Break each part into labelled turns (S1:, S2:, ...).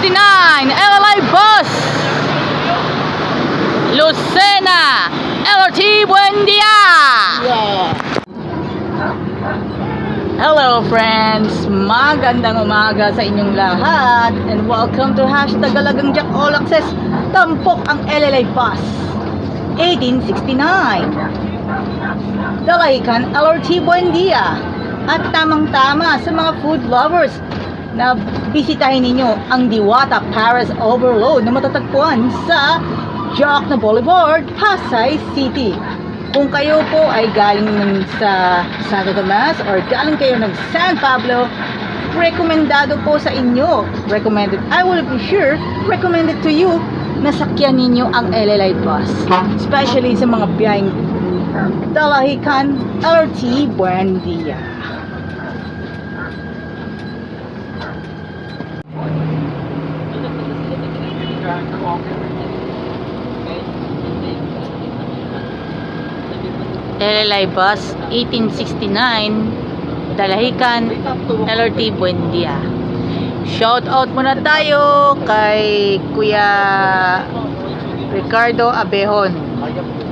S1: 1869 LLI Bus Lucena LRT Buendia. Hello friends, magandang umaga sa inyong lahat and welcome to hashtag Galagang Jack All Access. Tampok ang LLI Bus 1869 Dalahican LRT Buendia. At tamang-tama sa mga food lovers na bisitahin ninyo ang Diwata Paris Overload na matatagpuan sa Jacna Boulevard, Pasay City. Kung kayo po ay galing sa Santo Tomas or galing kayo ng San Pablo, rekomendado po sa inyo, I will be sure, recommended to you na sakyan ninyo ang LLI bus, especially sa mga biyaheng Dalahican LRT Buendia. LLI Bus 1869 Dalahican LRT Buendia. Shout out muna tayo kay Kuya Ricardo Abehon,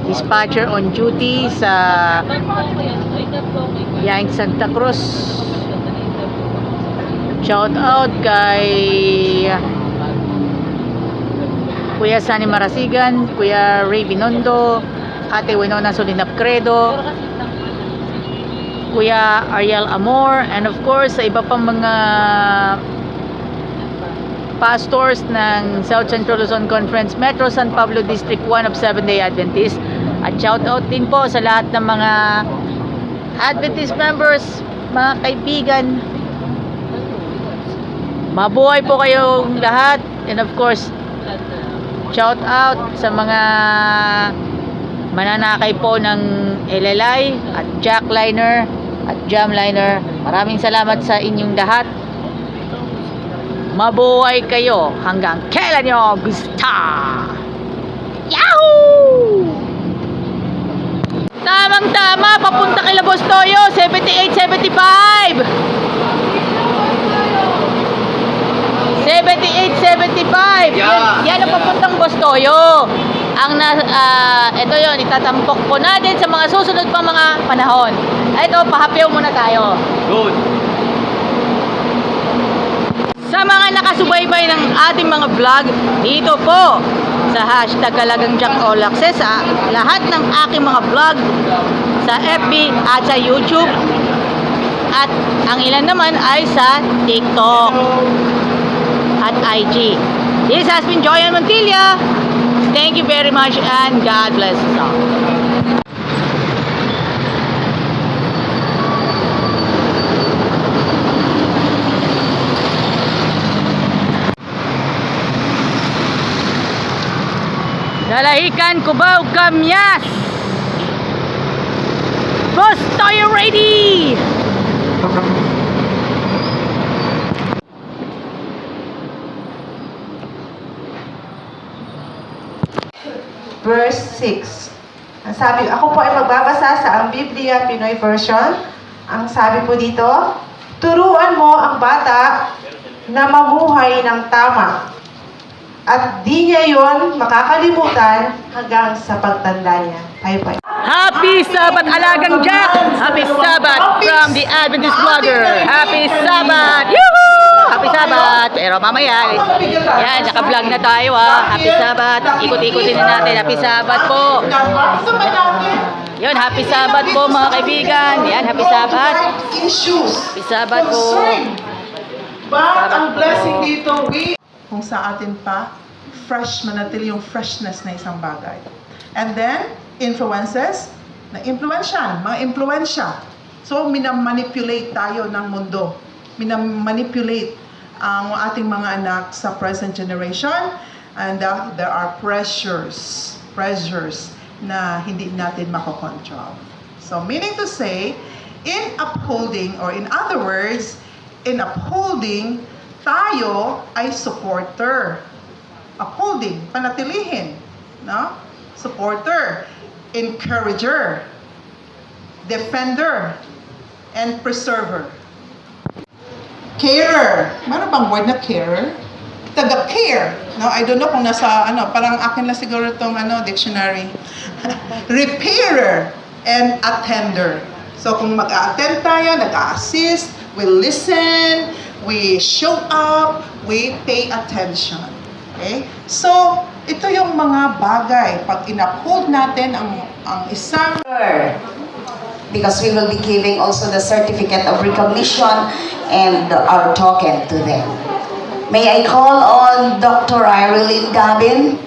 S1: dispatcher on duty sa Yaing Santa Cruz. Shout out kay Kuya Sani Marasigan, Kuya Ray Binondo, Ate Winona Solinap Credo, Kuya Ariel Amor, and of course sa iba pang mga pastors ng South Central Luzon Conference Metro San Pablo District 1 of Seventh-day Adventist. At shout out din po sa lahat ng mga Adventist members, mga kaibigan. Mabuhay po kayong lahat, and of course shout out sa mga mananakay po ng LLI at Jackliner at Jamliner. Maraming salamat sa inyong lahat. Mabuhay kayo hanggang kailan nyo gusto. Yahoo! Tamang-tama, papunta kay Labos Toyo, 7875. 7875. Yan ang papuntang Bostoyo. Ito yon, itatampok po natin sa mga susunod pa mga panahon. Ito, pahapyaw muna tayo.
S2: Good.
S1: Sa mga nakasubaybay ng ating mga vlog, dito po sa hashtag Galagang Jack All Access, sa lahat ng aking mga vlog sa FB at sa YouTube. At ang ilan naman ay sa TikTok at IG. This has been Joyan Montilla. Thank you very much and God bless us all. Dalahican, Cubao, Kamyas. Bus, are you ready?
S3: Verse 6. Ang sabi, ako po ay magbabasa sa ang Biblia Pinoy version. Ang sabi po dito, turuan mo ang bata na mamuhay ng tama. At di niya yon makakalimutan hanggang sa pagtanda niya. Bye-bye.
S1: Happy Sabbath, Alagang Jack! Happy Sabbath from the Adventist Vlogger! Happy Sabbath! Yoo-hoo! Happy Sabbath! Pero mamaya, yan, naka-vlog na tayo ha. Happy Sabbath! Ikot-ikotin na natin. Happy Sabbath po! Yun, Happy Sabbath po mga kaibigan. Yan, Happy Sabbath! Happy Sabbath po!
S4: But ang blessing dito, kung sa atin pa, fresh, manatili yung freshness na isang bagay. And then, influences, na-influensyan, mga influensya. So, minamanipulate tayo ng mundo. Minamanipulate ang ating mga anak sa present generation. And there are pressures na hindi natin makokontrol. So, meaning to say, in upholding, or in other words, in upholding, tayo ay supporter. Upholding, panatilihin, no? Supporter, encourager, defender, and preserver. Carer. Meron bang word na carer? taga-care. No, I don't know kung nasa parang akin lang siguro tong dictionary. Repairer and attender. So kung mag-a-attend tayo, nag-a-assist, we listen, we show up, we pay attention. Okay? So, ito yung mga bagay pag in-uphold natin ang isang
S2: because we will be giving also the certificate of recognition and our token to them. May I call on Dr. Irene Gabin?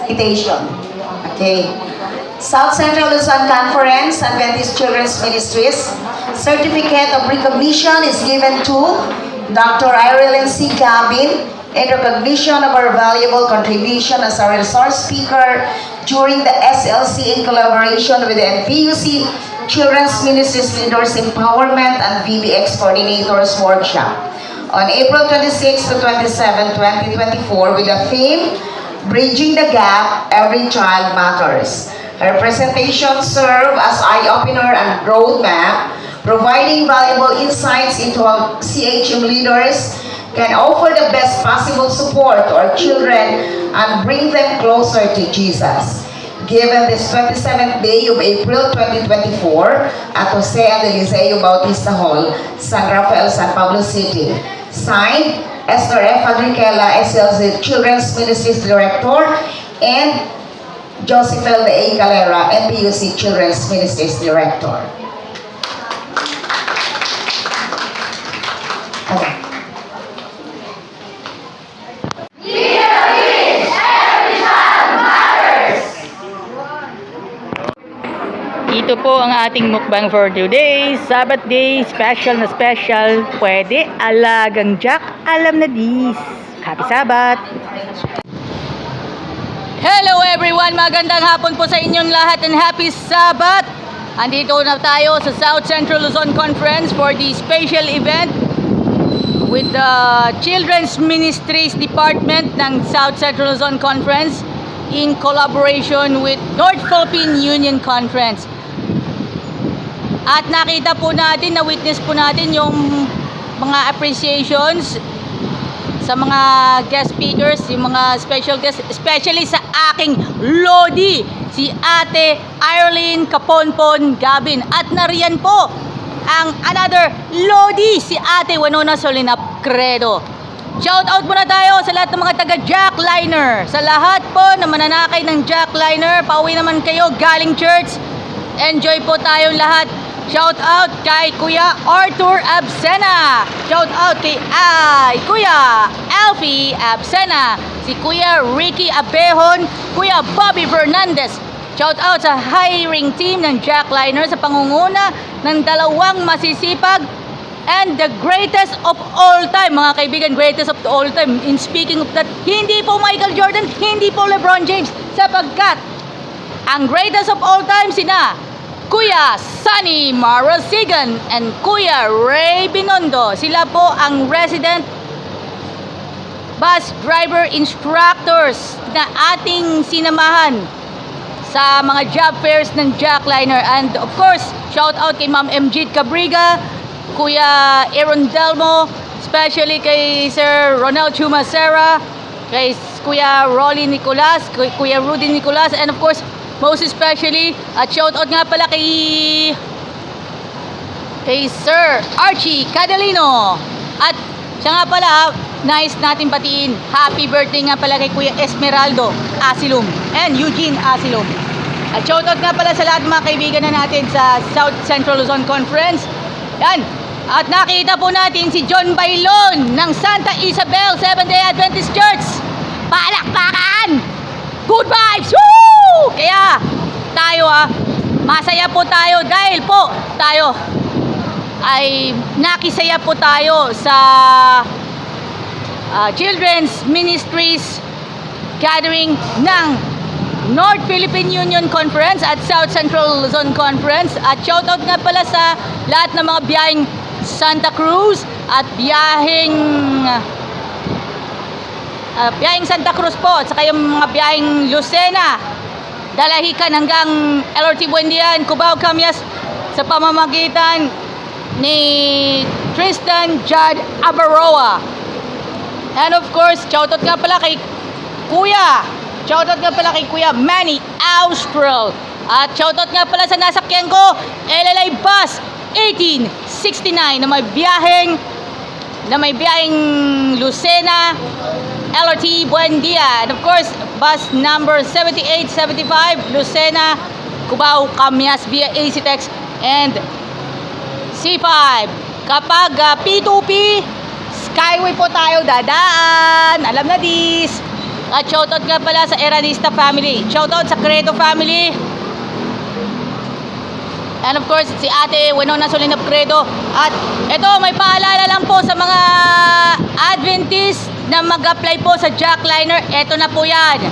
S2: Citation. Okay. South Central Luzon Conference, Adventist Children's Ministries, Certificate of Recognition is given to Dr. Irene C. Gabin in recognition of her valuable contribution as a resource speaker during the SLC in collaboration with the NPUC Children's Ministries Leaders Empowerment and VBX Coordinators Workshop on April 26 to 27, 2024 with the theme Bridging the Gap, Every Child Matters. Her presentation served as eye-opener and roadmap, providing valuable insights into how CHM leaders can offer the best possible support to our children and bring them closer to Jesus. Given this 27th day of April 2024 at Jose and Eliseo Bautista Hall, San Rafael, San Pablo City. Signed, Esther F. Adriquela, SLC Children's Ministries Director, and Joseph L. A. Calera, NPUC Children's Ministries Director. Okay.
S1: Ito po ang ating mukbang for today. Sabbath day, special na special. Pwede, alagang Jack, alam na dis. Happy Sabbath! Hello everyone! Magandang hapon po sa inyong lahat and happy Sabbath! Andito na tayo sa South Central Luzon Conference for the special event with the Children's Ministries Department ng South Central Luzon Conference in collaboration with North Philippine Union Conference. At nakita po natin, na-witness po natin yung mga appreciations sa mga guest speakers, yung mga special guests, especially sa aking Lodi, si Ate Irene Kaponpon Gabin. At nariyan po ang another Lodi, si Ate Winona Solinap Credo. Shout out muna tayo sa lahat ng mga taga Jackliner. Sa lahat po na mananakay ng Jackliner, pauwi naman kayo galing church. Enjoy po tayong lahat. Shout out kay Kuya Arthur Absena. Shout out kay Kuya Alfie Absena. Si Kuya Ricky Abehon, Kuya Bobby Fernandez. Shout out sa hiring team ng Jackliner sa pangunguna ng dalawang masisipag and the greatest of all time, mga kaibigan, greatest of all time. In speaking of that, hindi po Michael Jordan, hindi po LeBron James, sapagkat ang greatest of all time sina Kuya Sunny Marasigan and Kuya Ray Binondo. Sila po ang resident bus driver instructors na ating sinamahan sa mga job fairs ng Jackliner. And of course, shout out kay Ma'am MJ Cabriga, Kuya Aaron Delmo, especially kay Sir Ronald Chumacera, kay Kuya Rolly Nicolas, Kuya Rudy Nicolas, and of course, most especially, at shout out nga pala kay Sir Archie Cadalino. At siya nga pala, nice natin patiin, happy birthday nga pala kay Kuya Esmeraldo Asilum and Eugene Asilum. At shout out nga pala sa lahat ng mga kaibigan na natin sa South Central Luzon Conference. Yan. At nakita po natin si John Bailon ng Santa Isabel Seventh-day Adventist Church. Palakpakan! Good vibes! Woo! Kaya tayo masaya po tayo dahil po tayo ay nakisaya po tayo sa Children's Ministries gathering ng North Philippine Union Conference at South Central Luzon Conference. At shoutout nga pala sa lahat ng mga biyaheng Santa Cruz at biyaheng Santa Cruz po, at saka yung mga biyaheng Lucena, Dalahican hanggang LRT Buendia and Cubao Camias sa pamamagitan ni Tristan Judd Abaroa. And of course, shoutout nga pala kay Kuya Manny Austral. At shoutout nga pala sa nasakyan ko, LLI Bus 1869 na may biyaheng Lucena, LRT Buendia. And of course, bus number 7875 Lucena, Cubao Camias via ACTEX and C5. Kapag P2P, Skyway po tayo dadaan. Alam na this. At shoutout nga pala sa Eranista family. Shoutout sa Credo family. And of course, si Ate Winona Solinap Credo. At ito, may paalala lang po sa mga Adventist na mag-apply po sa Jackliner. Ito na po yan.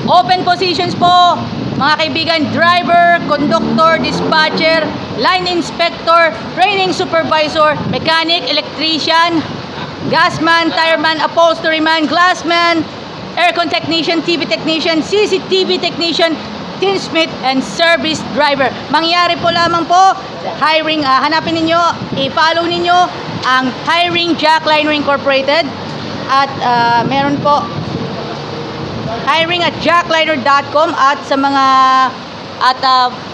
S1: Open positions po, mga kaibigan, driver, conductor, dispatcher, line inspector, training supervisor, mechanic, electrician, gasman, tireman, upholsteryman, glassman, aircon technician, TV technician, CCTV technician, tinsmith, and service driver. Mangyari po lamang po, hiring, hanapin ninyo, i-follow ninyo ang Hiring Jackliner Incorporated. At meron po hiring@jackliner.com at sa mga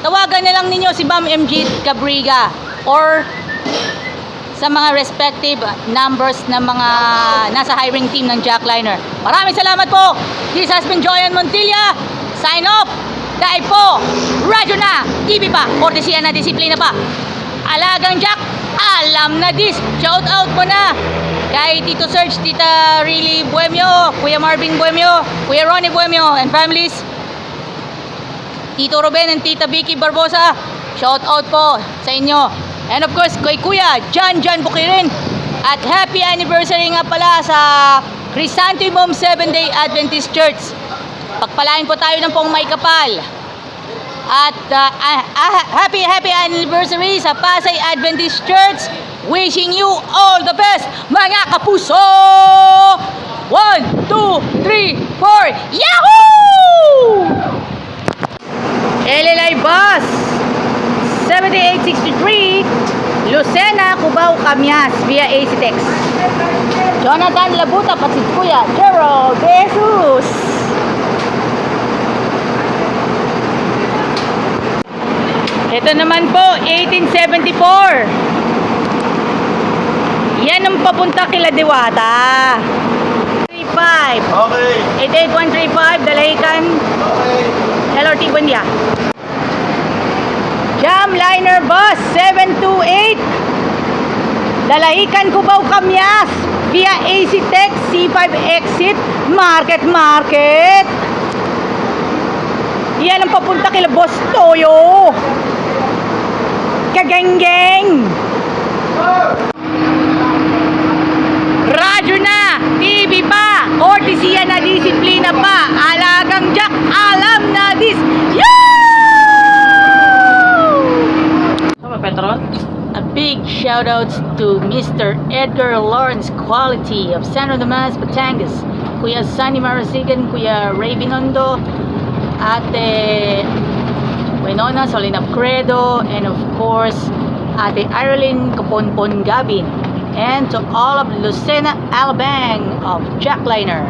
S1: tawagan na lang ninyo si Ma'am MG Cabriga or sa mga respective numbers ng mga nasa hiring team ng Jackliner. Maraming salamat po. This has been Joyan Montilla. Sign off. Dahil po, radyo na, TV pa, kortesiya na, disiplina pa. Alagang Jack, alam na this. Shout out mo na kay Tito Serge, Tita Riley Buemio, Kuya Marvin Buemio, Kuya Ronnie Buemio and families, Tito Ruben and Tita Vicky Barbosa. Shout out po sa inyo. And of course, kay Kuya John Bukirin. At happy anniversary nga pala sa Chrysanthemum 7-Day Adventist Church. Pagpalain po tayo ng pong may kapal. At happy anniversary sa Pasay Adventist Church. Wishing you all the best, mga kapuso! 1, 2, 3, 4, Yahoo! LLI Bus 7863 Lucena, Cubao, Camias via ACTEX. Jonathan Labuta, at si Kuya Gerald Jesus. Ito naman po, 1874. Yan ang papunta kila Diwata. 35.
S5: Okay.
S1: 88135 Dalahican.
S5: Okay.
S1: LRT Buendia. Jamliner Bus 728 Dalahican, Cubao, Camias via ACTEX C5 exit Market. Yan ang papunta kila Boss Toyo. Kagengeng. Radyo na, TV pa, kortesiya na, disiplina pa, alagang Jack, alam na this. A big shout out to Mr. Edgar Lawrence Quality of San Rodamas, Batangas, Kuya Sunny Marasigan, Kuya Ray Binondo, Ate Winona Solinap Credo, and of course Ate Irene Kaponpon Gabin, and to all of Lucena Alabang of Jackliner.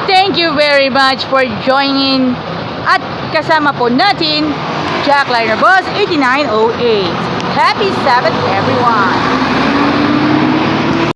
S1: Thank you very much for joining at kasama po natin Jackliner Bus 8908. Happy Sabbath everyone!